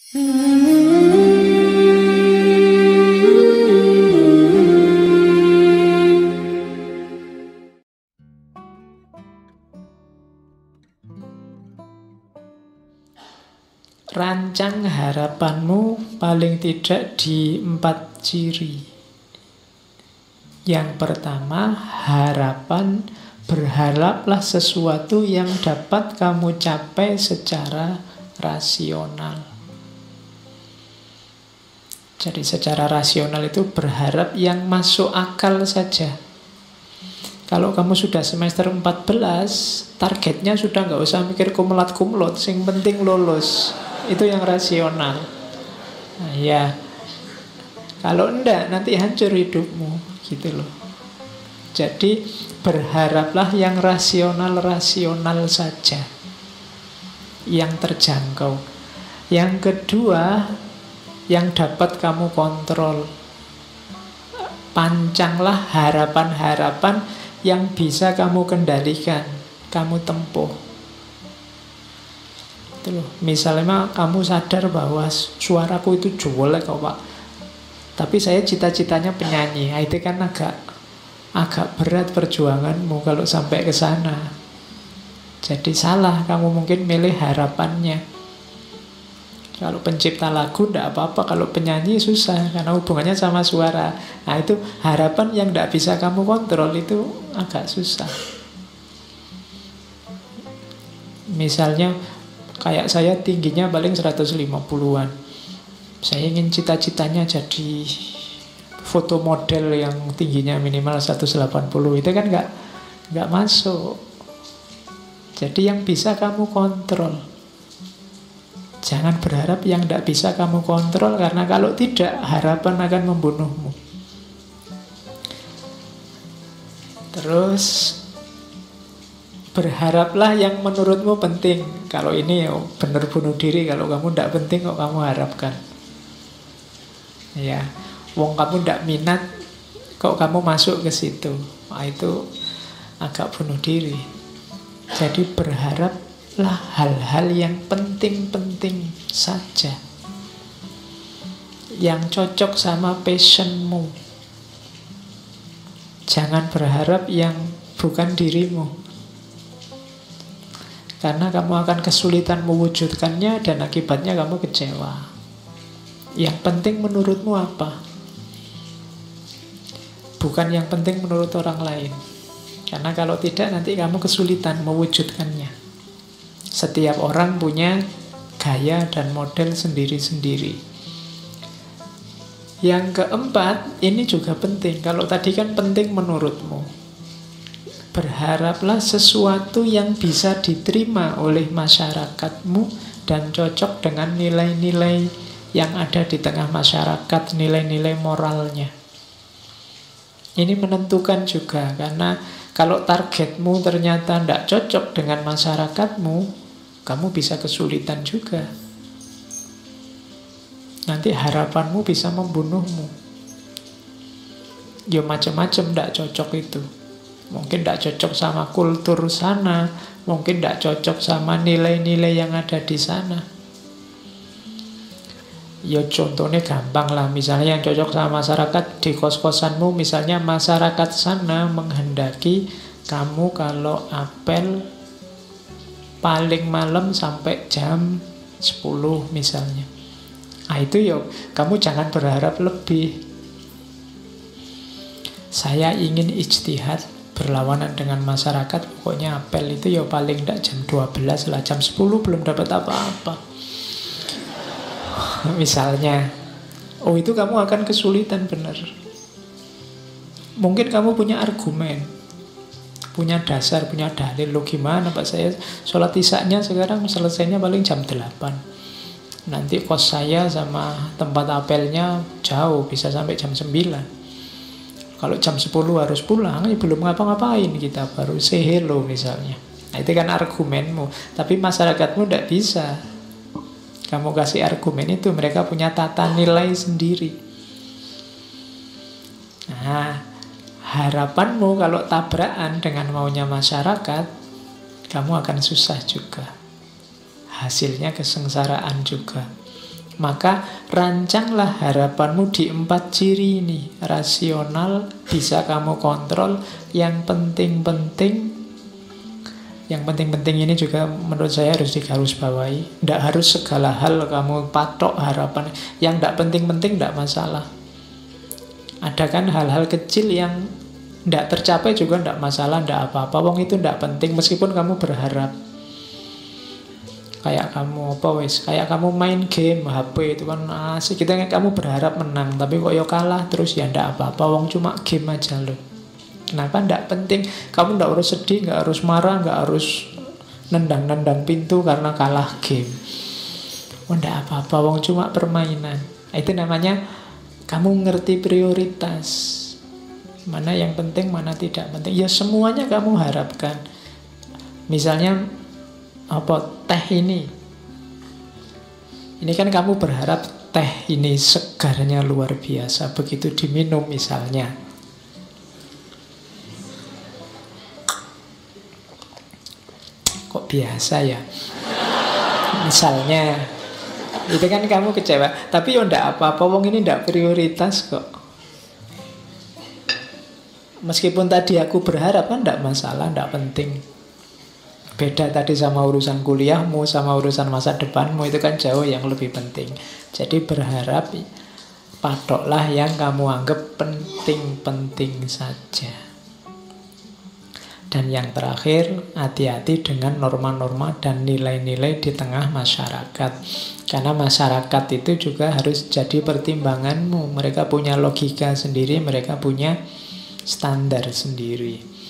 Rancang harapanmu paling tidak di 4 ciri. Yang pertama, harapan, berharaplah sesuatu yang dapat kamu capai secara rasional. Jadi secara rasional itu berharap yang masuk akal saja. Kalau kamu sudah semester 14, targetnya sudah nggak usah mikir kumulat-kumulot, yang penting lulus. Itu yang rasional. Nah, ya, kalau enggak nanti hancur hidupmu, gitu loh. Jadi berharaplah yang rasional-rasional saja, yang terjangkau. Yang kedua, yang dapat kamu kontrol. Pancanglah harapan-harapan yang bisa kamu kendalikan, kamu tempuh. Misalnya kamu sadar bahwa suaraku itu jelek kok Pak, tapi saya cita-citanya penyanyi. Nah, itu kan agak berat perjuanganmu kalau sampai ke sana. Jadi salah kamu mungkin milih harapannya. Kalau pencipta lagu tidak apa-apa, kalau penyanyi susah karena hubungannya sama suara. Nah, itu harapan yang tidak bisa kamu kontrol, itu agak susah. Misalnya kayak saya tingginya paling 150-an. Saya ingin cita-citanya jadi foto model yang tingginya minimal 180. Itu kan nggak masuk. Jadi yang bisa kamu kontrol. Jangan berharap yang tidak bisa kamu kontrol, karena kalau tidak, harapan akan membunuhmu. Terus berharaplah yang menurutmu penting. Kalau ini benar bunuh diri. Kalau kamu tidak penting kok kamu harapkan. Ya, wong kamu tidak minat kok kamu masuk ke situ. Nah, itu agak bunuh diri. Jadi berharaplah hal-hal yang penting-penting saja, yang cocok sama passionmu. Jangan berharap yang bukan dirimu, karena kamu akan kesulitan mewujudkannya dan akibatnya kamu kecewa. Yang penting menurutmu apa? Bukan yang penting menurut orang lain. Karena kalau tidak nanti kamu kesulitan mewujudkannya. Setiap orang punya gaya dan model sendiri-sendiri. Yang keempat, ini juga penting. Kalau tadi kan penting menurutmu. Berharaplah sesuatu yang bisa diterima oleh masyarakatmu dan cocok dengan nilai-nilai yang ada di tengah masyarakat, nilai-nilai moralnya. Ini menentukan juga, karena kalau targetmu ternyata tidak cocok dengan masyarakatmu, kamu bisa kesulitan juga. Nanti harapanmu bisa membunuhmu. Ya macam-macam tidak cocok itu. Mungkin tidak cocok sama kultur sana, mungkin tidak cocok sama nilai-nilai yang ada di sana. Ya contohnya gampang lah, misalnya yang cocok sama masyarakat di kos-kosanmu, misalnya masyarakat sana menghendaki kamu kalau apel paling malam sampai jam 10 misalnya. Nah itu ya kamu jangan berharap lebih. Saya ingin ijtihad berlawanan dengan masyarakat, pokoknya apel itu ya paling tidak jam 12 lah, jam 10 belum dapat apa-apa. Misalnya, itu kamu akan kesulitan benar. Mungkin kamu punya argumen, punya dasar, punya dalil. Lo gimana Pak, saya sholat isya-nya sekarang selesainya paling jam 8. Nanti kos saya sama tempat apelnya jauh, bisa sampai jam 9. Kalau jam 10 harus pulang, ya belum ngapa-ngapain kita, baru say hello misalnya. Nah itu kan argumenmu. Tapi masyarakatmu tidak bisa. Kamu kasih argumen itu, mereka punya tata nilai sendiri. Nah, harapanmu kalau tabrakan dengan maunya masyarakat, kamu akan susah juga. Hasilnya kesengsaraan juga. Maka rancanglah harapanmu di 4 ciri ini. Rasional, bisa kamu kontrol. Yang penting-penting ini juga menurut saya harus digarisbawahi. Tidak harus segala hal kamu patok harapan. Yang tidak penting-penting tidak masalah. Ada kan hal-hal kecil yang tidak tercapai juga tidak masalah, tidak apa-apa. Wong itu tidak penting meskipun kamu berharap. Kayak kamu kayak kamu main game HP itu kan asik, kita kamu berharap menang tapi kok ya kalah terus, ya ndak apa-apa, wong cuma game aja loh. Kenapa ndak penting? Kamu ndak harus sedih, nggak harus marah, nggak harus nendang-nendang pintu karena kalah game. Oh ndak apa-apa, wong cuma permainan. Itu namanya kamu ngerti prioritas. Mana yang penting, mana tidak penting. Ya semuanya kamu harapkan. Misalnya teh ini kan kamu berharap teh ini segarnya luar biasa. Begitu diminum misalnya, kok biasa ya, misalnya itu kan kamu kecewa. Tapi ya ndak apa-apa, wong ini ndak prioritas kok. Meskipun tadi aku berharap kan ndak masalah, ndak penting. Beda tadi sama urusan kuliahmu, sama urusan masa depanmu, itu kan jauh yang lebih penting. Jadi berharap, patoklah yang kamu anggap penting-penting saja. Dan yang terakhir, hati-hati dengan norma-norma dan nilai-nilai di tengah masyarakat. Karena masyarakat itu juga harus jadi pertimbanganmu. Mereka punya logika sendiri, mereka punya standar sendiri.